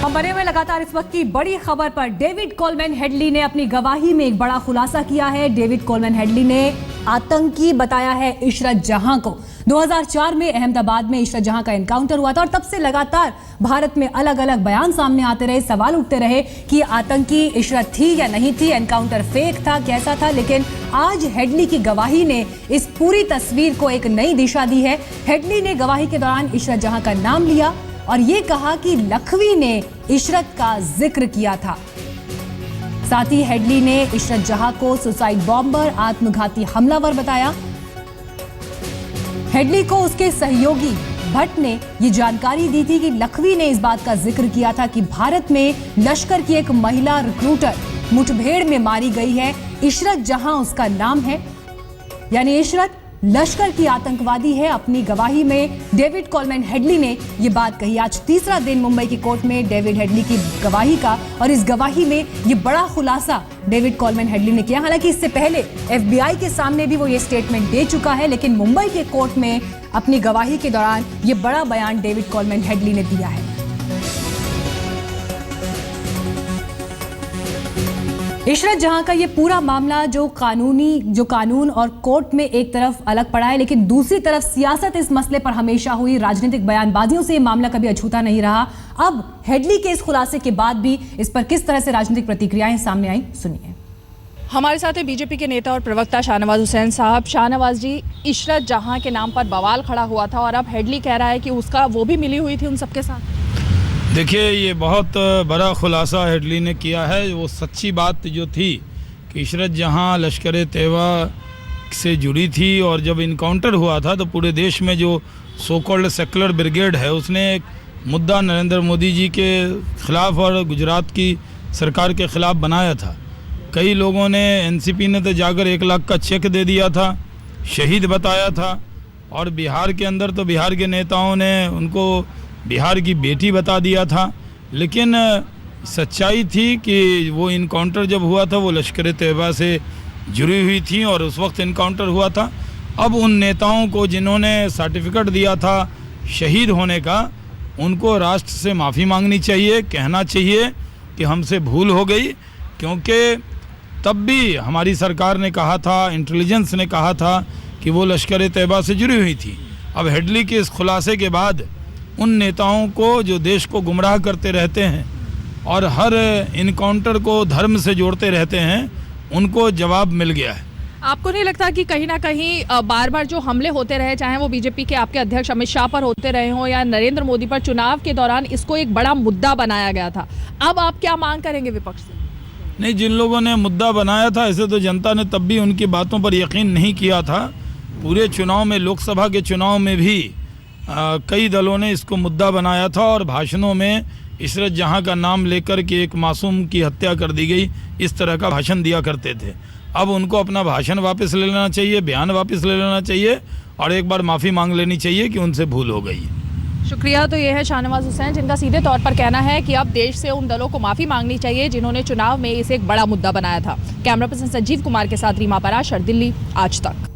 हम बने हुए लगातार इस वक्त की बड़ी खबर पर। डेविड कोलमैन हेडली ने अपनी गवाही में एक बड़ा खुलासा किया है। डेविड कोलमैन हेडली ने आतंकी बताया है इशरत जहां को। 2004 में अहमदाबाद में इशरत जहां का एनकाउंटर हुआ था और तब से लगातार भारत में अलग अलग बयान सामने आते रहे, सवाल उठते रहे कि आतंकी इशरत थी या नहीं थी, एनकाउंटर फेक था, कैसा था। लेकिन आज हेडली की गवाही ने इस पूरी तस्वीर को एक नई दिशा दी है। हेडली ने गवाही के दौरान इशरत जहां का नाम लिया और ये कहा कि लखवी ने इशरत का जिक्र किया था। साथ ही हेडली ने इशरत जहां को सुसाइड बॉम्बर, आत्मघाती हमलावर बताया। हेडली को उसके सहयोगी भट्ट ने ये जानकारी दी थी कि लखवी ने इस बात का जिक्र किया था कि भारत में लश्कर की एक महिला रिक्रूटर मुठभेड़ में मारी गई है। इशरत जहां उसका नाम है, यानी इशरत लश्कर की आतंकवादी है। अपनी गवाही में डेविड कोलमैन हेडली ने ये बात कही। आज तीसरा दिन मुंबई की कोर्ट में डेविड हेडली की गवाही का, और इस गवाही में ये बड़ा खुलासा डेविड कोलमैन हेडली ने किया। हालांकि इससे पहले एफबीआई के सामने भी वो ये स्टेटमेंट दे चुका है, लेकिन मुंबई के कोर्ट में अपनी गवाही के दौरान ये बड़ा बयान डेविड कोलमैन हेडली ने दिया है। इशरत जहां का ये पूरा मामला जो कानून और कोर्ट में एक तरफ अलग पड़ा है, लेकिन दूसरी तरफ सियासत इस मसले पर हमेशा हुई। राजनीतिक बयानबाजियों से ये मामला कभी अछूता नहीं रहा। अब हेडली के इस खुलासे के बाद भी इस पर किस तरह से राजनीतिक प्रतिक्रियाएं सामने आई, सुनिए। हमारे साथ है बीजेपी के नेता और प्रवक्ता शाहनवाज हुसैन साहब। शाहनवाज जी, इशरत जहां के नाम पर बवाल खड़ा हुआ था और अब हेडली कह रहा है कि उसका वो भी मिली हुई थी उन सबके साथ। देखिए, ये बहुत बड़ा खुलासा हेडली ने किया है। वो सच्ची बात जो थी कि इशरत जहां लश्कर तैयबा से जुड़ी थी, और जब इनकाउंटर हुआ था तो पूरे देश में जो सो कॉल्ड सेकुलर ब्रिगेड है उसने एक मुद्दा नरेंद्र मोदी जी के ख़िलाफ़ और गुजरात की सरकार के ख़िलाफ़ बनाया था। कई लोगों ने, एनसीपी ने तो जाकर 1 लाख का चेक दे दिया था, शहीद बताया था। और बिहार के अंदर तो बिहार के नेताओं ने उनको बिहार की बेटी बता दिया था। लेकिन सच्चाई थी कि वो इनकाउंटर जब हुआ था वो लश्कर तैयबा से जुड़ी हुई थी और उस वक्त इनकाउंटर हुआ था। अब उन नेताओं को जिन्होंने सर्टिफिकेट दिया था शहीद होने का, उनको राष्ट्र से माफ़ी मांगनी चाहिए, कहना चाहिए कि हमसे भूल हो गई। क्योंकि तब भी हमारी सरकार ने कहा था, इंटेलिजेंस ने कहा था कि वो लश्कर तैयबा से जुड़ी हुई थी। अब हेडली के इस खुलासे के बाद उन नेताओं को जो देश को गुमराह करते रहते हैं और हर इनकाउंटर को धर्म से जोड़ते रहते हैं, उनको जवाब मिल गया है। आपको नहीं लगता कि कहीं ना कहीं बार बार जो हमले होते रहे, चाहे वो बीजेपी के आपके अध्यक्ष अमित शाह पर होते रहे हों या नरेंद्र मोदी पर, चुनाव के दौरान इसको एक बड़ा मुद्दा बनाया गया था। अब आप क्या मांग करेंगे विपक्ष से? नहीं, जिन लोगों ने मुद्दा बनाया था, ऐसे तो जनता ने तब भी उनकी बातों पर यकीन नहीं किया था। पूरे चुनाव में, लोकसभा के चुनाव में भी कई दलों ने इसको मुद्दा बनाया था और भाषणों में इशरत जहां का नाम लेकर के एक मासूम की हत्या कर दी गई, इस तरह का भाषण दिया करते थे। अब उनको अपना भाषण वापस ले लेना चाहिए, बयान वापस ले लेना चाहिए और एक बार माफ़ी मांग लेनी चाहिए कि उनसे भूल हो गई। शुक्रिया। तो ये है शाहनवाज हुसैन, जिनका सीधे तौर पर कहना है कि अब देश से उन दलों को माफ़ी मांगनी चाहिए जिन्होंने चुनाव में इसे एक बड़ा मुद्दा बनाया था। कैमरा पर्सन संजीव कुमार के साथ रीमा पराशर, दिल्ली, आज तक।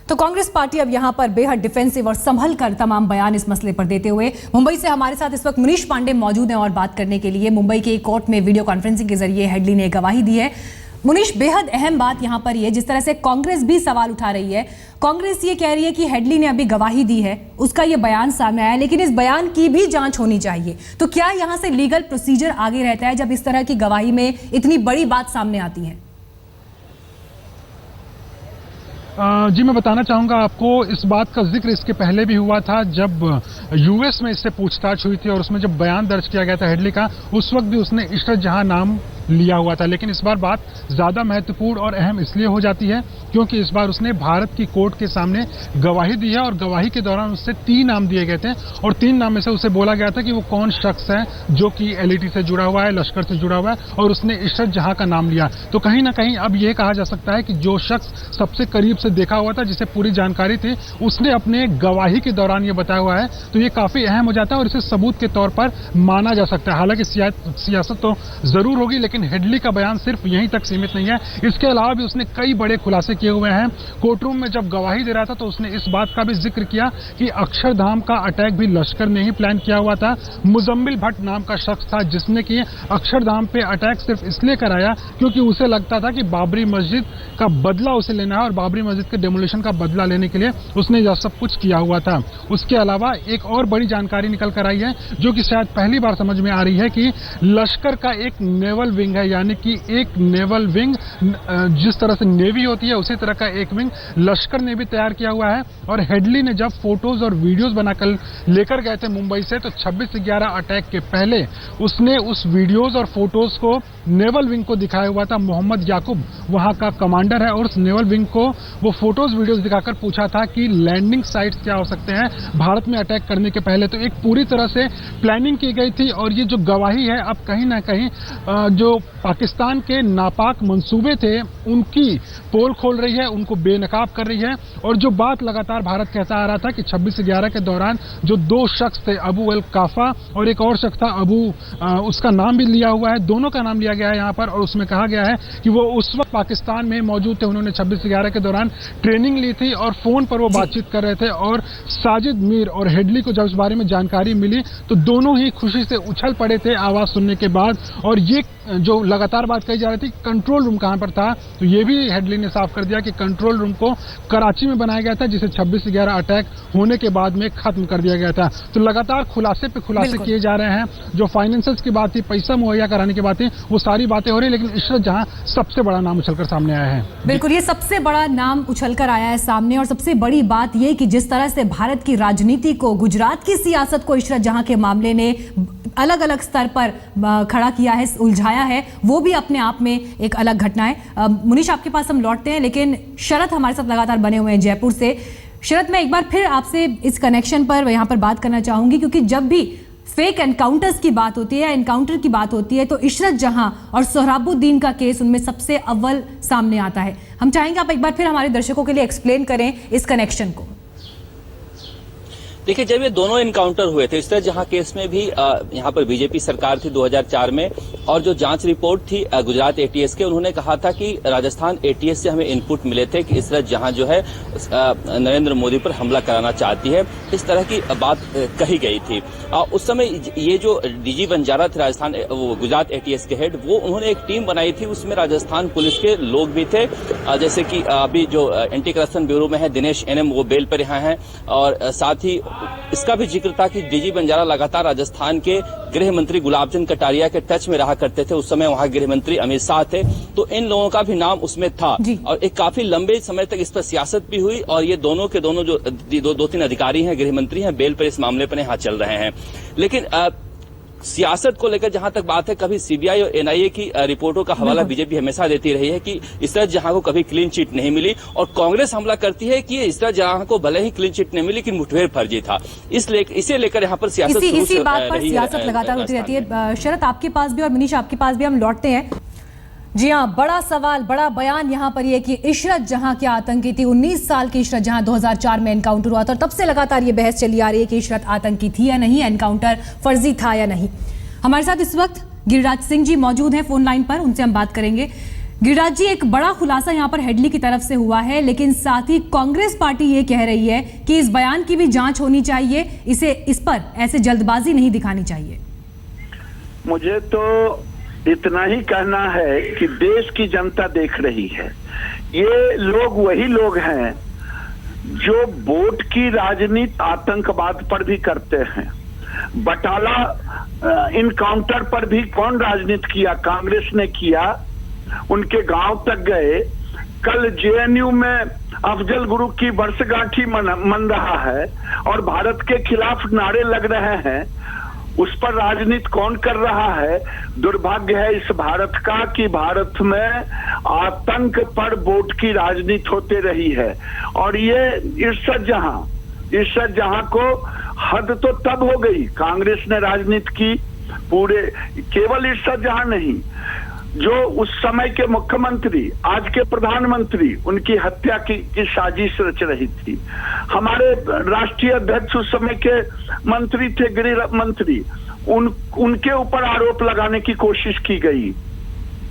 तो कांग्रेस पार्टी अब यहां पर बेहद डिफेंसिव और संभल कर तमाम बयान इस मसले पर देते हुए। मुंबई से हमारे साथ इस वक्त मनीष पांडे मौजूद हैं और बात करने के लिए। मुंबई के कोर्ट में वीडियो कॉन्फ्रेंसिंग के जरिए हेडली ने गवाही दी है। मनीष, बेहद अहम बात यहां पर ये, जिस तरह से कांग्रेस भी सवाल उठा रही है। कांग्रेस ये कह रही है कि हेडली ने अभी गवाही दी है, उसका ये बयान सामने आया, लेकिन इस बयान की भी जांच होनी चाहिए। तो क्या यहां से लीगल प्रोसीजर आगे रहता है जब इस तरह की गवाही में इतनी बड़ी बात सामने आती है? जी, मैं बताना चाहूँगा आपको, इस बात का जिक्र इसके पहले भी हुआ था जब यूएस में इससे पूछताछ हुई थी और उसमें जब बयान दर्ज किया गया था हेडली का, उस वक्त भी उसने इशरत जहां नाम लिया हुआ था। लेकिन इस बार बात ज़्यादा महत्वपूर्ण और अहम इसलिए हो जाती है क्योंकि इस बार उसने भारत की कोर्ट के सामने गवाही दी है और गवाही के दौरान उससे 3 नाम दिए गए थे और 3 नाम में से उसे बोला गया था कि वो कौन शख्स है जो कि एलईटी से जुड़ा हुआ है, लश्कर से जुड़ा हुआ है, और उसने इशरत जहां का नाम लिया। तो कहीं ना कहीं अब ये कहा जा सकता है कि जो शख्स सबसे करीब से देखा हुआ था, जिसे पूरी जानकारी थी, उसने अपने गवाही के दौरान ये बताया हुआ है, तो ये काफ़ी अहम हो जाता है और इसे सबूत के तौर पर माना जा सकता है। हालांकि सियासत तो ज़रूर होगी, लेकिन हेडली का बयान सिर्फ यहीं तक सीमित नहीं है। इसके अलावा भी उसने कई बड़े खुलासे किए हुए हैं। कोर्टरूम में जब गवाही दे रहा था तो उसने इस बात का भी जिक्र किया कि अक्षरधाम का अटैक भी लश्कर ने ही प्लान किया हुआ था। मुजम्मिल भट्ट नाम का शख्स था जिसने कि अक्षरधाम पे अटैक सिर्फ इसलिए कराया क्योंकि उसे लगता था कि बाबरी मस्जिद का बदला उसे लेना है और बाबरी मस्जिद के डेमोलिशन का बदला लेने के लिए उसने यह सब कुछ किया हुआ था। उसके अलावा एक और बड़ी जानकारी निकल कर आई है जो कि शायद पहली बार समझ में आ रही है कि लश्कर का एक नेवल विंग है, यानी कि एक नेवल विंग, जिस तरह से नेवी होती है उसी तरह का एक विंग लश्कर ने भी तैयार किया हुआ है। और हेडली ने जब फोटोज और वीडियोस बनाकर लेकर गए थे मुंबई से तो 26/11 अटैक के पहले उसने उस वीडियोस और फोटोज को नेवल विंग को दिखाया हुआ था। मोहम्मद याकूब वहां का कमांडर है और उस नेवल विंग को वो फोटोज वीडियोस दिखाकर पूछा था कि लैंडिंग साइट्स क्या हो सकते हैं भारत में अटैक करने के पहले। तो एक पूरी तरह से प्लानिंग की गई थी और ये जो गवाही है अब कहीं ना कहीं जो पाकिस्तान के नापाक मंसूबे थे उनकी पोल खोल रही है, उनको बेनकाब कर रही है। और जो बात लगातार भारत कहता आ रहा था कि 26/11 के दौरान जो दो शख्स थे, अबू अल काफा और एक और शख्स था अबू, उसका नाम भी लिया हुआ है, दोनों का नाम लिया गया है यहाँ पर। और उसमें कहा गया है कि वो उस वक्त पाकिस्तान में मौजूद थे, उन्होंने 26/11 के दौरान ट्रेनिंग ली थी और फोन पर वो बातचीत कर रहे थे। और साजिद मीर और हेडली को जब इस बारे में जानकारी मिली तो दोनों ही खुशी से उछल पड़े थे आवाज सुनने के बाद। और ये जो लगातार बात कही जा रही थी कंट्रोल रूम कहां पर था, तो ये भी हेडली ने साफ कर दिया कि कंट्रोल रूम को कराची में बनाया गया था जिसे 26/11 अटैक होने के बाद में खत्म कर दिया गया था। तो लगातार खुलासे पे खुलासे किए जा रहे हैं। जो फाइनेंशियल्स की बात थी, पैसा मुहैया कराने की बात थी, वो सारी बातें हो रही है। लेकिन इशरत जहां सबसे बड़ा नाम उछलकर सामने आया है। बिल्कुल, ये सबसे बड़ा नाम उछलकर आया है सामने। और सबसे बड़ी बात ये कि जिस तरह से भारत की राजनीति को, गुजरात की सियासत को इशरत जहां के मामले ने अलग अलग स्तर पर खड़ा किया है, उलझाया है, वो भी अपने आप में एक अलग घटना है। मुनीश, आपके पास हम लौटते हैं, लेकिन शरद हमारे साथ लगातार बने हुए हैं जयपुर से। शरद, मैं एक बार फिर आपसे इस कनेक्शन पर यहाँ पर बात करना चाहूंगी क्योंकि जब भी फेक एनकाउंटर्स की बात होती है, एनकाउंटर की बात होती है, तो इशरत जहां और सोहराबुद्दीन का केस उनमें सबसे अव्वल सामने आता है। हम चाहेंगे आप एक बार फिर हमारे दर्शकों के लिए एक्सप्लेन करें इस कनेक्शन को। देखिए, जब ये दोनों इनकाउंटर हुए थे, इशरत जहां केस में भी यहाँ पर बीजेपी सरकार थी 2004 में, और जो जांच रिपोर्ट थी गुजरात एटीएस के, उन्होंने कहा था कि राजस्थान एटीएस से हमें इनपुट मिले थे कि इशरत जहां जो है नरेंद्र मोदी पर हमला कराना चाहती है, इस तरह की बात कही गई थी। उस समय ये जो डीजी बंजारा थे राजस्थान गुजरात एटीएस के हेड, वो उन्होंने एक टीम बनाई थी, उसमें राजस्थान पुलिस के लोग भी थे, जैसे कि अभी जो एंटी करप्शन ब्यूरो में है दिनेश एनएम, वो बेल पर यहाँ है। और साथ ही इसका भी जिक्र था कि डीजी बंजारा लगातार राजस्थान के गृह मंत्री गुलाब चंद कटारिया के टच में रहा करते थे। उस समय वहां गृह मंत्री अमित शाह थे, तो इन लोगों का भी नाम उसमें था। और एक काफी लंबे समय तक इस पर सियासत भी हुई और ये दोनों के दोनों जो दो तीन अधिकारी हैं, गृह मंत्री हैं, बेल पर इस मामले पर यहाँ चल रहे हैं। लेकिन सियासत को लेकर जहां तक बात है, कभी सीबीआई और एनआईए की रिपोर्टों का हवाला बीजेपी हमेशा देती रही है कि इशरत जहां को कभी क्लीन चिट नहीं मिली, और कांग्रेस हमला करती है कि इशरत जहां को भले ही क्लीन चिट नहीं मिली लेकिन मुठभेड़ फर्जी था। इसे लेकर यहाँ पर सियासत इसी बात पर सियासत लगातार होती रहती है। शरद, आपके पास भी और मनीष आपके पास भी हम लौटते हैं। जी हाँ, बड़ा सवाल, बड़ा बयान यहाँ पर यह कि इशरत जहां क्या आतंकी थी। 19 साल की इशरत जहां 2004 में एनकाउंटर हुआ था और तब से लगातार ये बहस चली आ रही है कि इशरत आतंकी थी या नहीं, एनकाउंटर फर्जी था या नहीं। हमारे साथ इस वक्त गिरिराज सिंह जी मौजूद हैं फोन लाइन पर, उनसे हम बात करेंगे। गिरिराज जी, एक बड़ा खुलासा यहाँ पर हेडली की तरफ से हुआ है, लेकिन साथ ही कांग्रेस पार्टी ये कह रही है कि इस बयान की भी जांच होनी चाहिए, इस पर ऐसे जल्दबाजी नहीं दिखानी चाहिए। मुझे तो इतना ही कहना है कि देश की जनता देख रही है। ये लोग वही लोग हैं जो वोट की राजनीति आतंकवाद पर भी करते हैं। बटाला इनकाउंटर पर भी कौन राजनीति किया? कांग्रेस ने किया, उनके गांव तक गए। कल जेएनयू में अफजल गुरु की वर्षगांठी मन रहा है और भारत के खिलाफ नारे लग रहे हैं, उस पर राजनीति कौन कर रहा है? दुर्भाग्य है इस भारत का कि भारत में आतंक पर वोट की राजनीति होते रही है। और ये इशरत जहां को हद तो तब हो गई, कांग्रेस ने राजनीति की, पूरे केवल इशरत जहां नहीं, जो उस समय के मुख्यमंत्री, आज के प्रधानमंत्री, उनकी हत्या की साजिश रच रही थी। हमारे राष्ट्रीय अध्यक्ष उस समय के मंत्री थे, गृह मंत्री, उनके ऊपर आरोप लगाने की कोशिश की गई।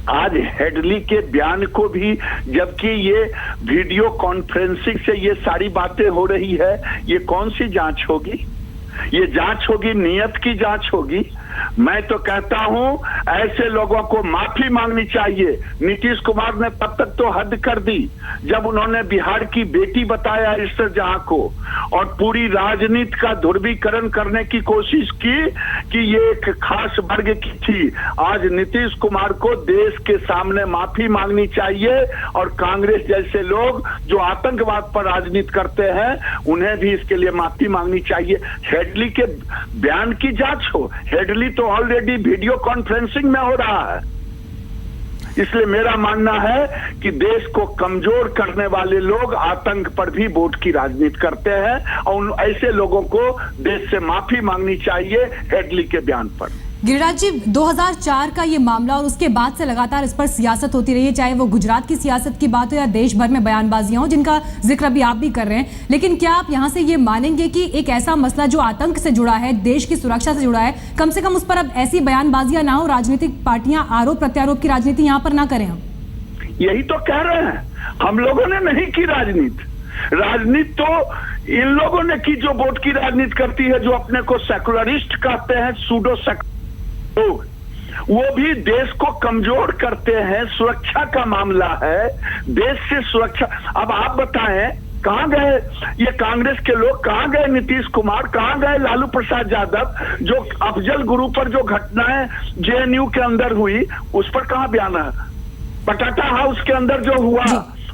आज हेडली के बयान को भी, जबकि ये वीडियो कॉन्फ्रेंसिंग से ये सारी बातें हो रही है, ये कौन सी जांच होगी? ये जांच होगी, नियत की जांच होगी। मैं तो कहता हूं ऐसे लोगों को माफी मांगनी चाहिए। नीतीश कुमार ने तब तक तो हद कर दी जब उन्होंने बिहार की बेटी बताया इशरत जहां को, और पूरी राजनीति का ध्रुवीकरण करने की कोशिश की कि ये एक खास वर्ग की थी। आज नीतीश कुमार को देश के सामने माफी मांगनी चाहिए, और कांग्रेस जैसे लोग जो आतंकवाद पर राजनीति करते हैं उन्हें भी इसके लिए माफी मांगनी चाहिए। हेडली के बयान की जांच हो, हेडली तो ऑलरेडी वीडियो कॉन्फ्रेंसिंग में हो रहा है। इसलिए मेरा मानना है कि देश को कमजोर करने वाले लोग आतंक पर भी वोट की राजनीति करते हैं, और ऐसे लोगों को देश से माफी मांगनी चाहिए हेडली के बयान पर। गिरिराज जी, 2004 का ये मामला और उसके बाद से लगातार इस पर सियासत होती रही है, चाहे वो गुजरात की सियासत की बात हो या देश भर में बयानबाजियां हो, जिनका जिक्र अभी आप भी कर रहे हैं। लेकिन क्या आप यहां से ये मानेंगे कि एक ऐसा मसला जो आतंक से जुड़ा है, देश की सुरक्षा से जुड़ा है, कम से कम उस पर अब ऐसी बयानबाजियां ना हो, राजनीतिक पार्टियां आरोप प्रत्यारोप की राजनीति यहां पर ना करें? हम यही तो कह रहे हैं, हम लोगों ने नहीं की राजनीति तो इन लोगों ने की जो वोट की राजनीति करती है, जो अपने को सेकुलरिस्ट कहते हैं, सूडो लोग, वो भी देश को कमजोर करते हैं। सुरक्षा का मामला है, देश से सुरक्षा। अब आप बताएं कहां गए ये कांग्रेस के लोग, कहां गए नीतीश कुमार, कहां गए लालू प्रसाद यादव? जो अफजल गुरु पर जो घटनाएं जेएनयू के अंदर हुई उस पर कहां बयान है? पटाटा हाउस के अंदर जो हुआ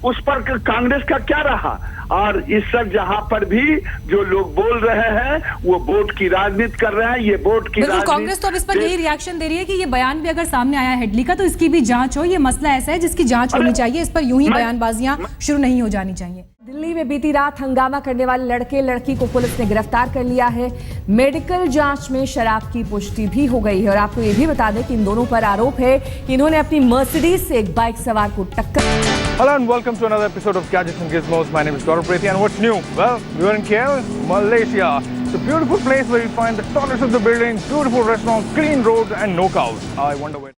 उस पर कांग्रेस का क्या रहा? और इशरत जहां पर भी जो लोग बोल रहे हैं वो वोट की राजनीति कर रहे हैं। ये वोट की राजनीति, कांग्रेस तो अब इस पर यही रिएक्शन दे रही है कि ये बयान भी अगर सामने आया हेडली का तो इसकी भी जांच हो। ये मसला ऐसा है जिसकी जांच होनी चाहिए, इस पर यूं ही बयानबाजियां शुरू नहीं हो जानी चाहिए। दिल्ली में बीती रात हंगामा करने वाले लड़के लड़की को पुलिस ने गिरफ्तार कर लिया है। मेडिकल जांच में शराब की पुष्टि भी हो गई है। और आपको ये भी बता दें कि इन दोनों पर आरोप है कि इन्होंने अपनी मर्सिडीज से एक बाइक सवार को टक्कर। Hello and welcome to another episode of Gadgets and Gizmos. My name is Gaurav Prethi and what's new? Well, we are in KL, Malaysia. It's a beautiful place where you find the tallest of the buildings, beautiful restaurants, clean roads and no cows. I wonder where